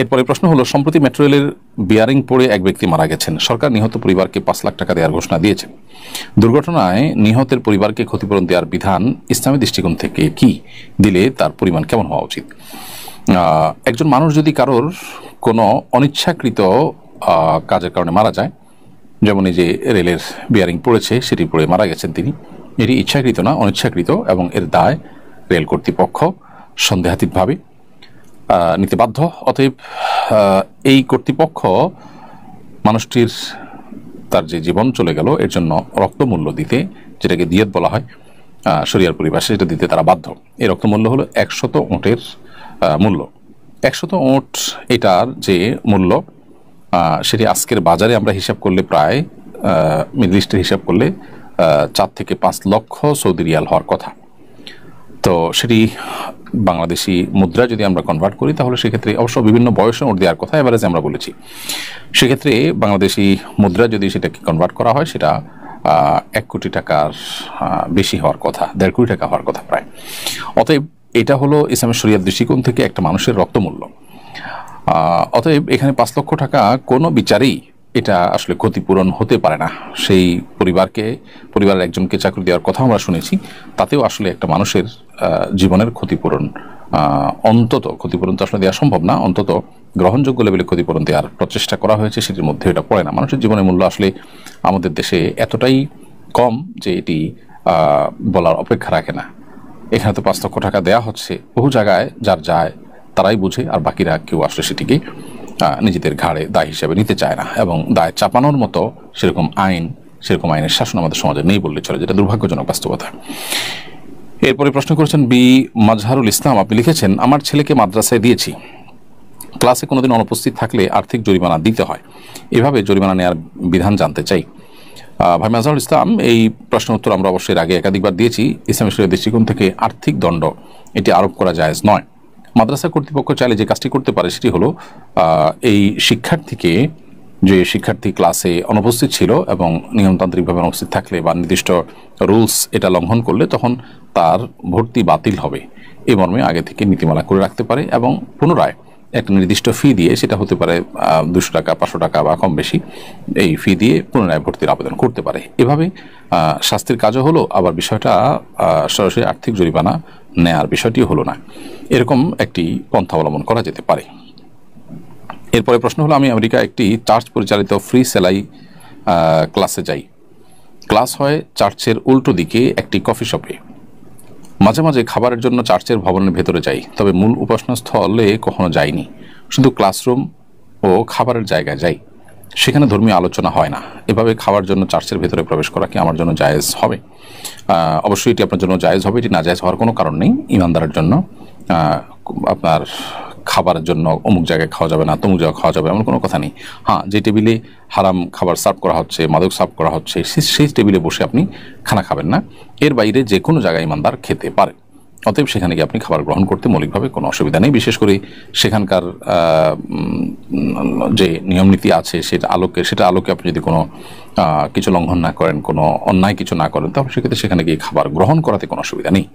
এরপরে প্রশ্ন হলো, সম্প্রতি মেট্রো রেলের বিয়ারিং পড়ে এক ব্যক্তি মারা গেছেন। সরকার নিহত পরিবারকে ৫ লাখ টাকা দেওয়ার ঘোষণা দিয়েছে। দুর্ঘটনায় নিহতের পরিবারকে ক্ষতিপূরণ দেওয়ার বিধান ইসলামী দৃষ্টিকোণ থেকে কি, দিলে তার পরিমাণ কেমন হওয়া উচিত? একজন মানুষ যদি কারোর কোনো অনিচ্ছাকৃত কাজের কারণে মারা যায়, যেমন এই যে রেলের বিয়ারিং পড়েছে সেটি পড়ে মারা গেছেন তিনি, এটি ইচ্ছাকৃত না, অনিচ্ছাকৃত, এবং এর দায় রেল কর্তৃপক্ষ সন্দেহাতীতভাবে নিতে বাধ্য। অতএব এই কর্তৃপক্ষ মানুষটির তার যে জীবন চলে গেল এর জন্য রক্তমূল্য দিতে, যেটাকে দিয়ত বলা হয় শরিয়ার পরিভাষায়, সেটা দিতে তারা বাধ্য। এই রক্তমূল্য হলো ১০০ উটের মূল্য। ১০০ উট এটার যে মূল্য সেটি আজকের বাজারে আমরা হিসাব করলে প্রায় মিডল ইস্টের হিসাব করলে ৪ থেকে ৫ লক্ষ সৌদি রিয়াল হওয়ার কথা। তো সেটি বাংলাদেশি মুদ্রা যদি আমরা কনভার্ট করি তাহলে সেক্ষেত্রে অবশ্য বিভিন্ন বয়সে ওট দেওয়ার কথা এভারেজ আমরা বলেছি, সেক্ষেত্রে বাংলাদেশি মুদ্রা যদি সেটাকে কনভার্ট করা হয় সেটা ১ কোটি টাকার বেশি হওয়ার কথা, ১.৫ কোটি টাকা হওয়ার কথা প্রায়। অতএব এটা হলো ইসলামের শরিয়ার দৃষ্টিকোণ থেকে একটা মানুষের রক্তমূল্য। অতএব এখানে ৫ লক্ষ টাকা কোনো বিচারেই এটা আসলে ক্ষতিপূরণ হতে পারে না। সেই পরিবারের একজনকে চাকরি দেওয়ার কথা আমরা শুনেছি, তাতেও আসলে একটা মানুষের জীবনের ক্ষতিপূরণ ক্ষতিপূরণ তো আসলে দেওয়া সম্ভব না, অন্তত গ্রহণযোগ্য লেভেলে ক্ষতিপূরণ দেওয়ার প্রচেষ্টা করা হয়েছে, সেটির মধ্যে এটা পড়ে না। মানুষের জীবনের মূল্য আসলে আমাদের দেশে এতটাই কম যে এটি বলার অপেক্ষা রাখে না। এখানে তো ৫ লক্ষ টাকা দেওয়া হচ্ছে, বহু জায়গায় যার যায় তারাই বুঝে, আর বাকিরা কেউ আসলে সেটিকে নিজেদের ঘাড়ে দায় হিসেবে নিতে চায় না, এবং দায় চাপানোর মতো সেরকম আইনের শাসন আমাদের সমাজে নেই বললে চলে, যেটা দুর্ভাগ্যজনক বাস্তবতা। এরপরে প্রশ্ন করেছেন বি মাজহারুল ইসলাম, আপনি লিখেছেন, আমার ছেলেকে মাদ্রাসায় দিয়েছি, ক্লাসে কোনোদিন অনুপস্থিত থাকলে আর্থিক জরিমানা দিতে হয়, এভাবে জরিমানা নেওয়ার বিধান জানতে চাই। ভাই মাজহারুল ইসলাম, এই প্রশ্নের উত্তর আমরা অবশ্যই আগে একাধিকবার দিয়েছি। ইসলামী শরিয়ার দৃষ্টিকোণ থেকে আর্থিক দণ্ড এটি আরোপ করা জায়েজ নয়। মাদ্রাসা কর্তৃপক্ষ চাইলে যে কাজটি করতে পারে সেটি হলো এই শিক্ষার্থী ক্লাসে অনুপস্থিত ছিল এবং নিয়মতান্ত্রিকভাবে অনুপস্থিত থাকলে বা নির্দিষ্ট রুলস এটা লঙ্ঘন করলে তখন তার ভর্তি বাতিল হবে, এই মর্মে আগে থেকে নীতিমালা করে রাখতে পারে, এবং পুনরায় একটা নির্দিষ্ট ফি দিয়ে, সেটা হতে পারে ২০০ টাকা, ৫০০ টাকা বা কম বেশি, এই ফি দিয়ে পুনরায় ভর্তির আবেদন করতে পারে। এভাবে শাস্তির কাজও হলো, আবার বিষয়টা সরাসরি আর্থিক জরিমানা নেয়ার বিষয়টিও হলো না। এরকম একটি পন্থা অবলম্বন করা যেতে পারে। এরপরে প্রশ্ন হলো, আমি আমেরিকা একটি চার্চ পরিচালিত ফ্রি সেলাই ক্লাসে যাই। ক্লাস হয় চার্চের উল্টো দিকে একটি কফি শপে। মাঝে মাঝে খাবারের জন্য চার্চের ভবনের ভেতরে যাই, তবে মূল উপাসনা স্থলে কখনো যাইনি, শুধু ক্লাসরুম ও খাবারের জায়গায় যাই, সেখানে ধর্মীয় আলোচনা হয় না। এভাবে খাওয়ার জন্য চার্চের ভেতরে প্রবেশ করা কি আমার জন্য জায়েজ হবে? অবশ্যই এটি আপনার জন্য জায়েজ হবে, এটি না জায়েজ হওয়ার কোনো কারণ নেই। ইমানদারের জন্য আপনার খাবারের জন্য অমুক জায়গায় খাওয়া যাবে না, তমুক জায়গায় খাওয়া যাবে এমন কোনো কথা নেই। হ্যাঁ, যে টেবিলে হারাম খাবার সার্ভ করা হচ্ছে, মাদক সার্ভ করা হচ্ছে, সেই টেবিলে বসে আপনি খানা খাবেন না। এর বাইরে যে কোনো জায়গায় ইমানদার খেতে পারে, অতএব সেখানে গিয়ে আপনি খাবার গ্রহণ করতে মৌলিকভাবে কোনো অসুবিধা নেই। বিশেষ করে সেখানকার যে নিয়মনীতি আছে সেটা আলোকে আপনি যদি কোনো কিছু লঙ্ঘন না করেন, কোনো অন্যায় কিছু না করেন, তাহলে সেক্ষেত্রে সেখানে গিয়ে খাবার গ্রহণ করাতে কোনো অসুবিধা নেই।